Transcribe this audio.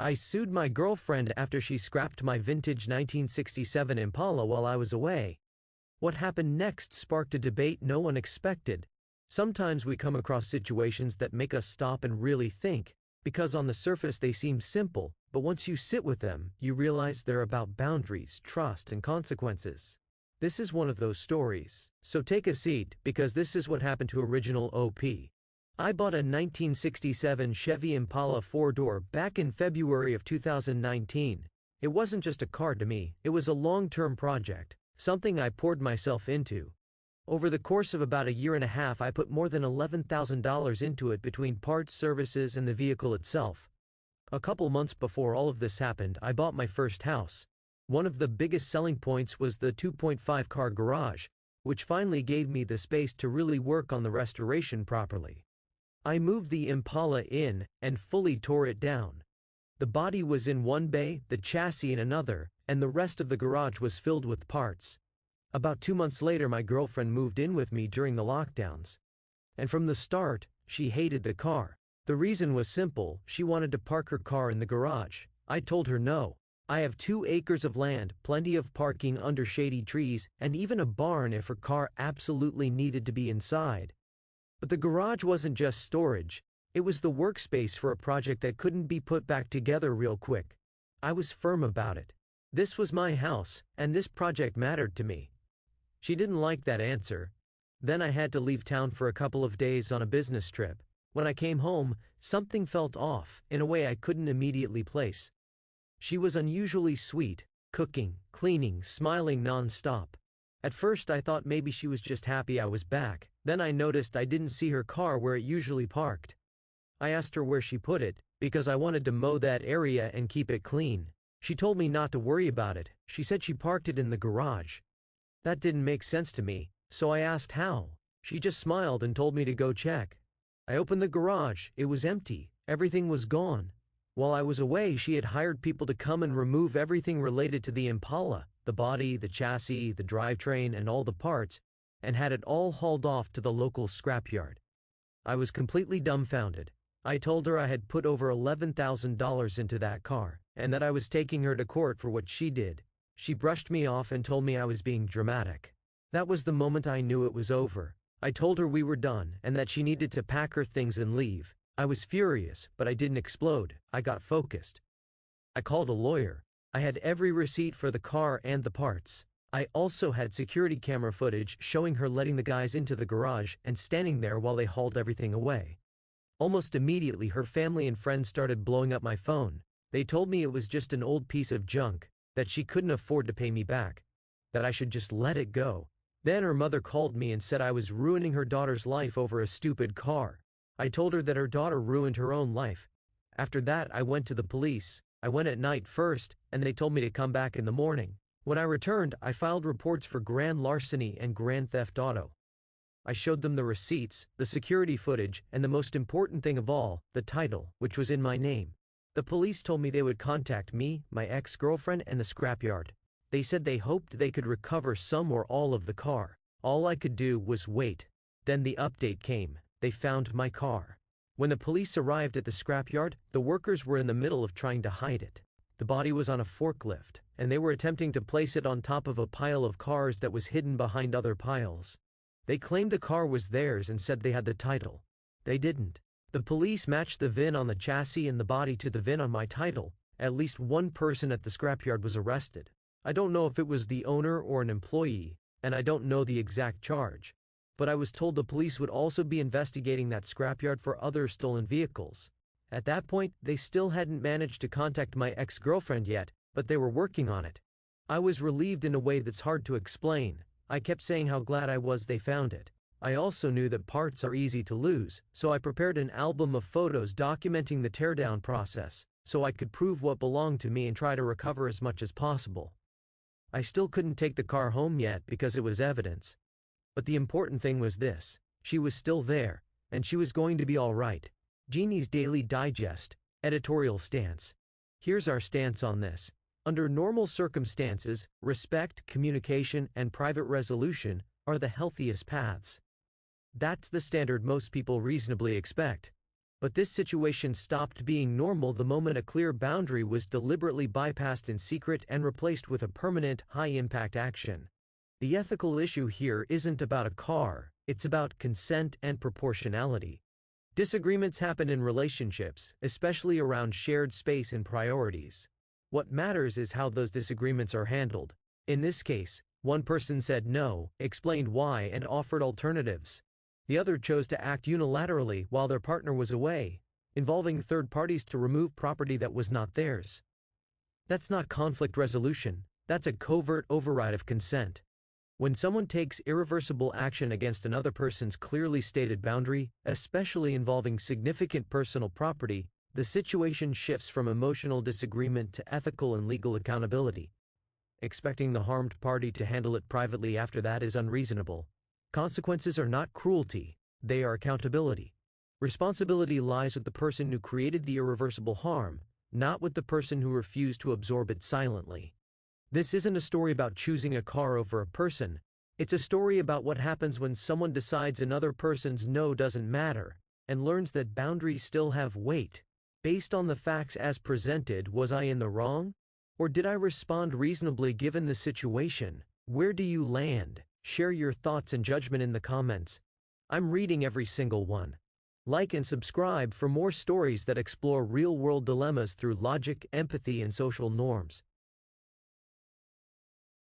I sued my girlfriend after she scrapped my vintage 1967 Impala while I was away. What happened next sparked a debate no one expected. Sometimes we come across situations that make us stop and really think, because on the surface they seem simple, but once you sit with them, you realize they're about boundaries, trust, and consequences. This is one of those stories, so take a seat, because this is what happened to original OP. I bought a 1967 Chevy Impala 4-door back in February of 2019. It wasn't just a car to me, it was a long-term project, something I poured myself into. Over the course of about a year and a half, I put more than $11,000 into it between parts, services, and the vehicle itself. A couple months before all of this happened, I bought my first house. One of the biggest selling points was the 2.5 car garage, which finally gave me the space to really work on the restoration properly. I moved the Impala in and fully tore it down. The body was in one bay, the chassis in another, and the rest of the garage was filled with parts. About 2 months later, my girlfriend moved in with me during the lockdowns. And from the start, she hated the car. The reason was simple: she wanted to park her car in the garage. I told her no. I have 2 acres of land, plenty of parking under shady trees, and even a barn if her car absolutely needed to be inside. But the garage wasn't just storage, it was the workspace for a project that couldn't be put back together real quick. I was firm about it. This was my house, and this project mattered to me. She didn't like that answer. Then I had to leave town for a couple of days on a business trip. When I came home, something felt off, in a way I couldn't immediately place. She was unusually sweet, cooking, cleaning, smiling non-stop. At first I thought maybe she was just happy I was back. Then I noticed I didn't see her car where it usually parked. I asked her where she put it, because I wanted to mow that area and keep it clean. She told me not to worry about it. She said she parked it in the garage. That didn't make sense to me, so I asked how. She just smiled and told me to go check. I opened the garage. It was empty. Everything was gone. While I was away, she had hired people to come and remove everything related to the Impala, the body, the chassis, the drivetrain, and all the parts, and had it all hauled off to the local scrapyard. I was completely dumbfounded. I told her I had put over $11,000 into that car, and that I was taking her to court for what she did. She brushed me off and told me I was being dramatic. That was the moment I knew it was over. I told her we were done and that she needed to pack her things and leave. I was furious, but I didn't explode. I got focused. I called a lawyer. I had every receipt for the car and the parts. I also had security camera footage showing her letting the guys into the garage and standing there while they hauled everything away. Almost immediately, her family and friends started blowing up my phone. They told me it was just an old piece of junk, that she couldn't afford to pay me back, that I should just let it go. Then her mother called me and said I was ruining her daughter's life over a stupid car. I told her that her daughter ruined her own life. After that, I went to the police. I went at night first, and they told me to come back in the morning. When I returned, I filed reports for grand larceny and grand theft auto. I showed them the receipts, the security footage, and the most important thing of all, the title, which was in my name. The police told me they would contact me, my ex-girlfriend, and the scrapyard. They said they hoped they could recover some or all of the car. All I could do was wait. Then the update came. They found my car. When the police arrived at the scrapyard, the workers were in the middle of trying to hide it. The body was on a forklift, and they were attempting to place it on top of a pile of cars that was hidden behind other piles. They claimed the car was theirs and said they had the title. They didn't. The police matched the VIN on the chassis and the body to the VIN on my title. At least one person at the scrapyard was arrested. I don't know if it was the owner or an employee, and I don't know the exact charge. But I was told the police would also be investigating that scrapyard for other stolen vehicles. At that point, they still hadn't managed to contact my ex-girlfriend yet, but they were working on it. I was relieved in a way that's hard to explain. I kept saying how glad I was they found it. I also knew that parts are easy to lose, so I prepared an album of photos documenting the teardown process, so I could prove what belonged to me and try to recover as much as possible. I still couldn't take the car home yet because it was evidence. But the important thing was this: she was still there, and she was going to be all right. Jeannie's Daily Digest, editorial stance. Here's our stance on this. Under normal circumstances, respect, communication, and private resolution are the healthiest paths. That's the standard most people reasonably expect. But this situation stopped being normal the moment a clear boundary was deliberately bypassed in secret and replaced with a permanent, high-impact action. The ethical issue here isn't about a car, it's about consent and proportionality. Disagreements happen in relationships, especially around shared space and priorities. What matters is how those disagreements are handled. In this case, one person said no, explained why, and offered alternatives. The other chose to act unilaterally while their partner was away, involving third parties to remove property that was not theirs. That's not conflict resolution, that's a covert override of consent. When someone takes irreversible action against another person's clearly stated boundary, especially involving significant personal property, the situation shifts from emotional disagreement to ethical and legal accountability. Expecting the harmed party to handle it privately after that is unreasonable. Consequences are not cruelty, they are accountability. Responsibility lies with the person who created the irreversible harm, not with the person who refused to absorb it silently. This isn't a story about choosing a car over a person, it's a story about what happens when someone decides another person's no doesn't matter, and learns that boundaries still have weight. Based on the facts as presented, was I in the wrong? Or did I respond reasonably given the situation? Where do you land? Share your thoughts and judgment in the comments. I'm reading every single one. Like and subscribe for more stories that explore real-world dilemmas through logic, empathy, and social norms.